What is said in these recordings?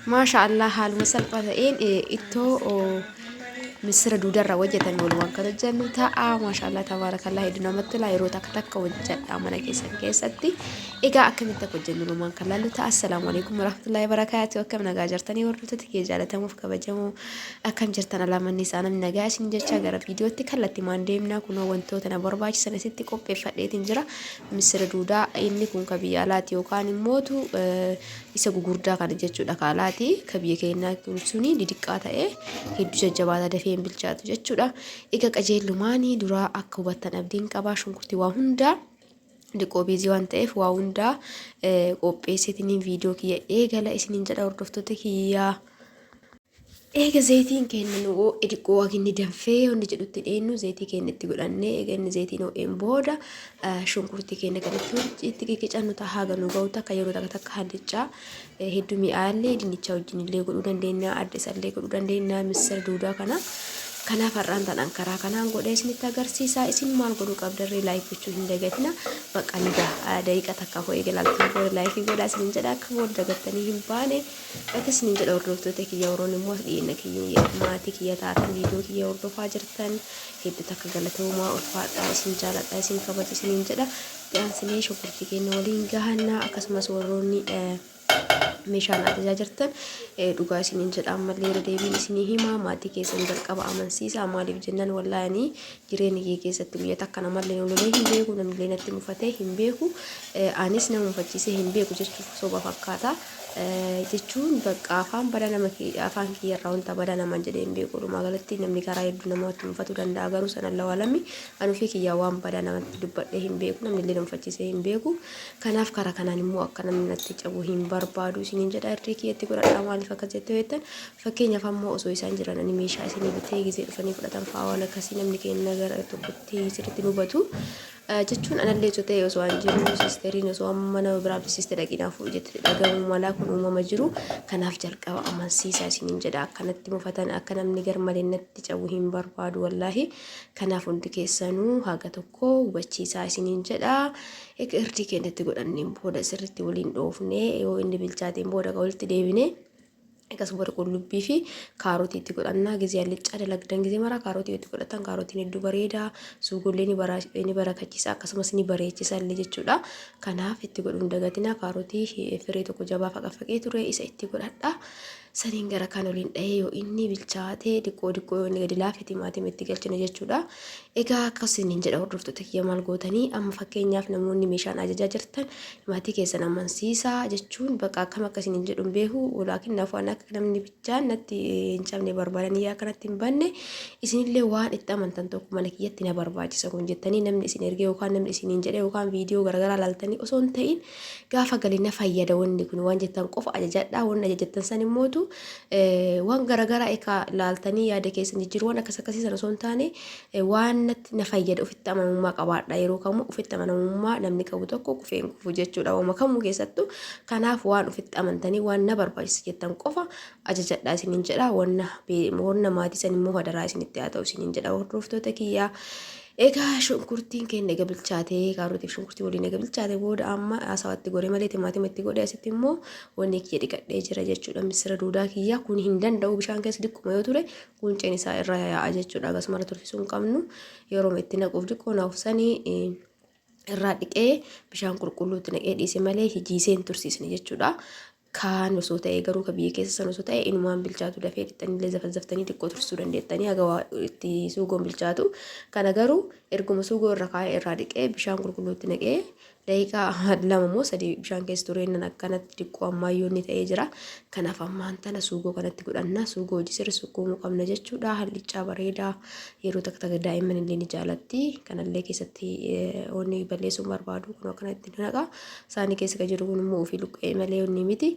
ما شاء الله حال مسلطة إتو مصر دودر وجهة والوان كده جنة ما شاء الله تبارك الله يدنا مثلا يرو تك تك وجه أمانة كيستي إيجا أكمل تك وجه نلومان كلا لتا السلام عليكم ورحمة الله وبركاته وكم نجاجرتني ورلت تكي جالة مفك بجمو أكم جرتنا لما النسان من نجاش نجش جرا فيديو تكلت ما ندمنا كنا وانتو تنا برباج سنة ستة كوب فديت نجرا مصر دودا إني كون كبيالات يوكان موتو isa gugurdaa kana jechuudha kaalaati kabiyya keenyaa kunsuni diddiqqaa ta'e hedduu jajjabaata dafee hin bilchaatu jechuudha. Egaa qajeelumaanii duraa akka hubattan abdiin qabaa shunkurtii waa hundaa diqoo biizii waan ta'eef waa hundaa qopheessitiniin viidiyoo kiyya eegala isiniin jedha hordoftoota kiyyaa. Eega zaytiin keenya nu dhiqoo waginni danfee hundi jedhutti dheennu zaytii keenya itti godhannee eega inni zaytiin ho'een booda shunkurtii keenya kanatti itti qiqicannu tahaa ganu ga'u takka yeroo takka handichaa hedduu mi'aallee dinnicha wajjin illee godhuu dandeenya adda isallee godhuu dandeenya misir duudaa kana. Kanaaf har'aan tan karaa kanaan godhee isinitti agarsiisa isin maal godhuu qabdarree laayik gochuu hin dagatina bakka daqiiqa takka ho'ee galaaltiin booda laayikii godhaa isinin jedha akka booda dagattanii hin baane akka isinin jedha hordoftoota kiyya warroon immoo dhiyeenya kiyya maatii kiyya taatan viidiyoo kiyya hordofaa jirtan hedduu takka galatoomaa ulfaadhaa isin jaaladhaa isin kabaja isinin jedha dhiyaansinee shunkurtii keenya waliin gahanna akkasumas warroonni meeshaan ajajaa jirtan dhugaa isiniin jedha ammallee irra deebiin isinii hima maatii keessan jalqaba amansiisa maaliif jennaan wallaani jireenya kee keessatti guyyaa takka namallee ololee hin beeku namillee natti mufatee hin beeku anis nama mufachiisee hin beeku jechuuf soba fakkaata jechuun bakka afaan bada nama afaan kiyyarraa wanta bada nama jedhee hin beeku dhumaa galatti namni karaa hedduu namatti mufatuu danda'a garuu sana lawalami anufi kiyyaa waan bada namatti dubbadhee hin beeku namillee nama mufachiisee hin beeku kanaaf karaa kanaan immoo akka namni natti cabu hin barbaadu isiniin jedha irree kiyyatti godhadhaa maaliif akka jettee jettan fakkeenyaaf ammoo osoo isaan jiran ani meeshaa isinii bitee gisee dhufanii fudhatan fa'aa waan akkasii namni keenya gara tokkotti sirriitti nu hubatu jechuun anallee ta'e osoo an jiru sisteriin osoo amma nama biraa bisiste dhaqinaaf jettee dhagahu malaa kun uumama jiru kanaaf jalqaba amansiisa isiniin jedha akkanatti mufatan akka namni garmalee natti cabu hin barbaadu wallaahi kanaaf hundi keessanuu haga tokko hubachiisaa isiniin jedha irrii keenyatti godhanneen booda sirriitti waliin dhoofne yoo inni bilchaateen booda walitti deebine egas bor qullubbii fi kaarotii itti godhannaa gizee allichaa dalagdan gizee mara kaarotii itti godhatan kaarotiin hedduu bareeda suugollee ni barakachiisa akkasumas ni bareechisa illee jechuudha kanaaf itti godhuun dagatina kaarotii firee tokko jabaa faqafaqee ture isa itti godhadha saniin gara kan waliin dhahee yoo inni bilchaatee diqqoo yoo inni gadi laafee timaatima itti galchina jechuudha egaa akkasiniin jedha hordoftoota kiyya maal gootanii amma fakkeenyaaf namoonni meeshaan ajajaa jirtan maatii keessan amansiisaa jechuun bakka akkam akkasiniin jedhuun beeku walaakin naafaan akka namni bichaan natti hin cabne barbaadanii yaa kanatti hin banne isinillee waan itti amantan tokko mana kiyyatti na barbaachisa kun jettanii namni isin ergee yookaan namni isiniin jedhee yookaan viidiyoo garagaraa laaltanii osoo hin ta'in gaafa galina fayyada wanni kun waan jettan qofa ajajadhaa waan ajajattan san immootu waan garagaraa ekaa laaltanii yaada keessan jijjiiruu waan akkas akkasii sana osoo hin taane waan natti na fayyada ofitti amanamummaa qabaadha yeroo kamuu ofitti amanamummaa namni qabu tokko kufeen kufu jechuudha waan kamuu keessattuu kanaaf waan ofitti amantanii waan na barbaachisa jettan qofa ajajadhaa isiniin jedha wanna maatii san immoo hadaraa isinitti haa ta'u isiniin jedha hordoftoota kiyyaa egaa shunkurtiin keenya eega bilchaatee kaarotiif shunkurtii waliin eega bilchaatee booda amma asawatti goree malee timaatima itti godhee asitti immoo wanni kiyya dhiqadhee jira jechuudha misira duudaa kiyyaa kun hin danda'u bishaan keessa diqquma yoo ture qunceen isaa irra yaa'a jechuudha akkasuma turfisuu hin qabnu yeroo itti naquuf diqqoo naaf sanii irraa dhiqee bishaan qulqulluutti naqee dhiise malee hijiiseen tursiisne jechuudha. Kaan osoo ta'e garuu ka biyya keessa san osoo ta'e inumaan bilchaatu dafee dhixxanillee zafzaftanii xiqqoo tursuu dandeettanii haga itti suugoon bilchaatu kana garuu erguma suugoo irra kaa'ee irraa dhiqee bishaan qulqulluutti naqee daqiiqaa 2 moo 3 bishaan keessa tureennan akkanatti diqqoo ammayyoonni ta'ee jira kanaaf ammaan tana suugoo kanatti godhanna suugoo hojii sirri sukkuumuu qabna jechuudha hallichaa bareedaa yeroo takka daa'imman illee ni jaalatti kanallee keessatti onni balleessuu barbaadu kun akkanatti naqa saanii keessa jiru kun immoo ofii luqqee malee onni miti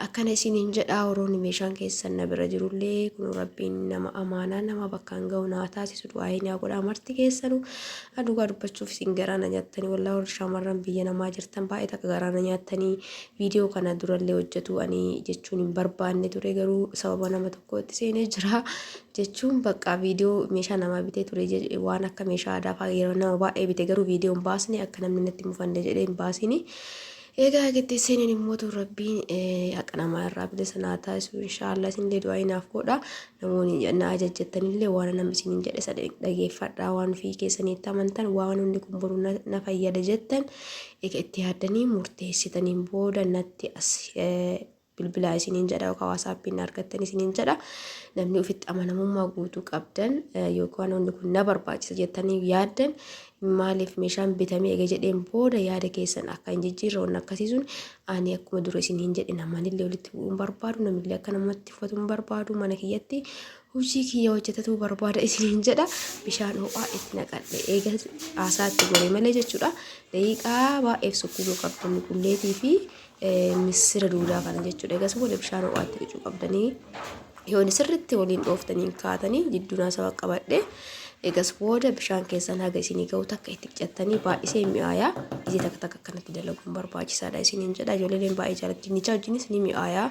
akkana isiniin jedhaa woroonni meeshaan keessan na bira jirullee kun rabbiin nama amaanaa nama bakkaan ga'u naa taasisu du'aayee naa godhaa marti keessanu aduugaa dubbachuuf isin garaana nyaattanii wallaa warri shaamarran biyya namaa jirtan baay'ee takka garaana nyaattanii viidiyoo kana durallee hojjetu ani jechuun hin barbaanne ture garuu sababa nama tokkotti seenee jira jechuun bakka viidiyoo meeshaa namaa bitee ture waan akka meeshaa aadaa fa'aa yeroo nama baay'ee bite garuu viidiyoo hin baasne akka namni natti mufanne jedhee hin baasini Egaa gitti seenin immoo rabbiin haqa namaa irraa bilisa naa taasisu inshaallah isinillee du'aa inaaf godha. Namoonni na ajajjettanillee waan namni isiniin jedhe isa dhageeffadhaa waan fi keessaniitti amantan waan hundi kun boru na fayyada jettan egaa itti yaaddanii murteessitaniin booda natti as bilbilaa isiniin jedha yookaan waasaappiin argattan isiniin jedha. Namni ofitti amanamummaa guutuu qabdan yookaan hundi kun na barbaachisa jettanii yaaddan maaliif meeshaan bitamee eega jedheen booda yaada keessan akka hin jijjiirroon akkasiisun ani akkuma dura isiniin jedhe namanillee walitti bu'uun barbaadu namillee akka namatti uffatuun barbaadu mana kiyyatti hojii kiyya hojjetatu barbaada isiniin jedha bishaan ho'aa itti naqadhe eega haasaatti goree malee jechuudha daqiiqaa baay'eef sukkuumuu qabdan qulleetii fi misira duudaa kana jechuudha eegas booda bishaan ho'aatti qicuu qabdanii yoon sirriitti waliin dhooftanii kaatanii jidduunaa sababa qabadhe eegas booda bishaan keessan haga isinii ga'u takka itti qicattanii baay'isee mi'aayaa iji takka takka kanatti dalaguun barbaachisaadha isiniin jedha ijoolleen baay'ee jaalatti dinnichaa wajjinis ni mi'aayaa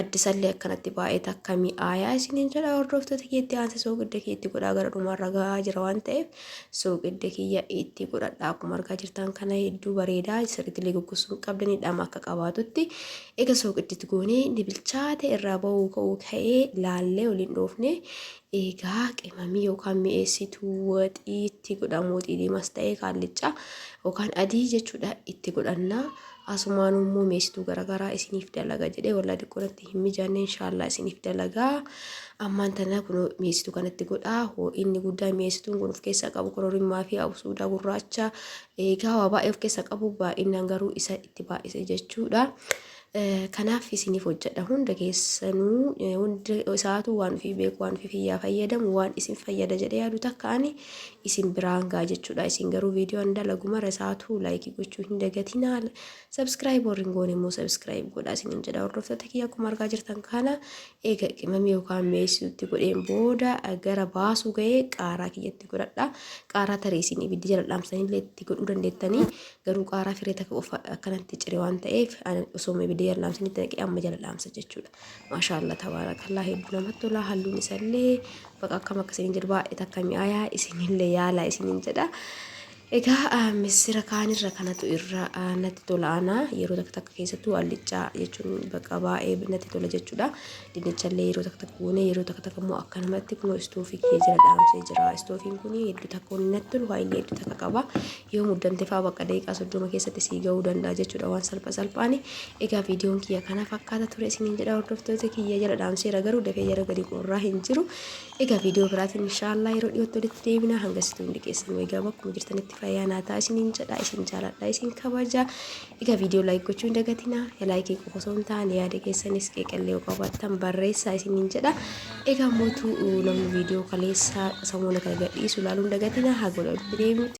addisallee akkanatti baay'ee takka mi'aayaa isiniin jedha hordoftoota keetti aansa soogidda keetti godhaa gara dhumaarra gahaa jira waan ta'eef soogidda kiyya itti godhadhaa akkuma argaa jirtan kana hedduu bareedaa sirriitti goggogsuu qabdanii dhama akka qabaatutti eega soogidditti goonee ni bilchaate irraa bahuu ka'uu ka'ee laallee waliin dhoofne egaa qimamii yookaan mi'eessituu waxii itti godhamu waxii diimas ta'ee kaallichaa yookaan adii jechuudha itti godhannaa asumaan immoo mi'eessituu garaagaraa isiniif dalaga jedhee walaa xiqqoonatti hin mijaanne inshaallah isiniif dalagaa ammaan tana kun mi'eessituu kanatti godhaa inni guddaa mi'eessituun kun of keessaa qabu kororimaa fi absuudaa gurraacha egaa waa baay'ee of keessaa qabu baay'inaan garuu isa itti baay'ise jechuudha. Kanaaf isiniif hojjedha hunda keessanuu hunda isaatu waan fi beeku waan fi fiyyaa fayyadamu waan isin fayyada jedhee yaadu takka ani isin biraan gaa jechuudha isin garuu viidiyoo an dalagu mara isaatu laayikii gochuu hin dagatinaa sabskiraayib warri hin goone immoo sabskiraayib godhaa isiniin jedha hordoftoota kiyya akkuma argaa jirtan kana eega qimamii yookaan mi'eessituutti godheen booda gara baasuu ga'ee qaaraa kiyyatti godhadha qaaraa tarii isin ibiddi jala dhaamsanillee itti godhuu dandeettanii garuu qaaraa firee takka qofa akkanatti cire waan ta'eef osoo ibiddi jala dhaamsanitti naqee amma jala dhaamsa jechuudha maashaallah tabaarakallaa hedduu namatti tola halluun isallee bakka akkam akkasiin jedhu baay'ee takka mi'aayaa isinillee yaalaa isiniin jedha. Egaa misira kaanirra kanatu irra natti tola ana yeroo takka keessattuu allichaa jechuun bakka baay'ee natti tola jechuudha. Dinnichallee yeroo takka goone yeroo takka immoo akka namatti kun istoofii kee jala dhaamsee jira. Istoofiin kun hedduu takka natti tolu waayillee hedduu takka qaba. Yoo muddamte fa'aa bakka daqiiqaa 30 keessatti sii ga'uu danda'a jechuudha waan salphaani. Egaa viidiyoon kiyya kana fakkaata ture isiniin jedha hordoftoota kiyya jala dhaamseera garuu dafee jala gadi qorraa hin jiru. Egaa viidiyoo biraatiin inshaallah yeroo dhiyootti walitti deebina hanga situu hundi keessan egaa bakkuma jirtanitti fayyaanaa ta'a isiniin jedha isin jaaladha isin kabaja egaa viidiyoo laayik gochuu hin dagatina laayikii qofa osoo hin taane yaada keessanis qeeqallee yoo qabaattan barreessaa isiniin jedha egaa mootuu namni viidiyoo kaleessa samuuna kana gadhiisu ilaaluu hin dagatina haa godha deebi'u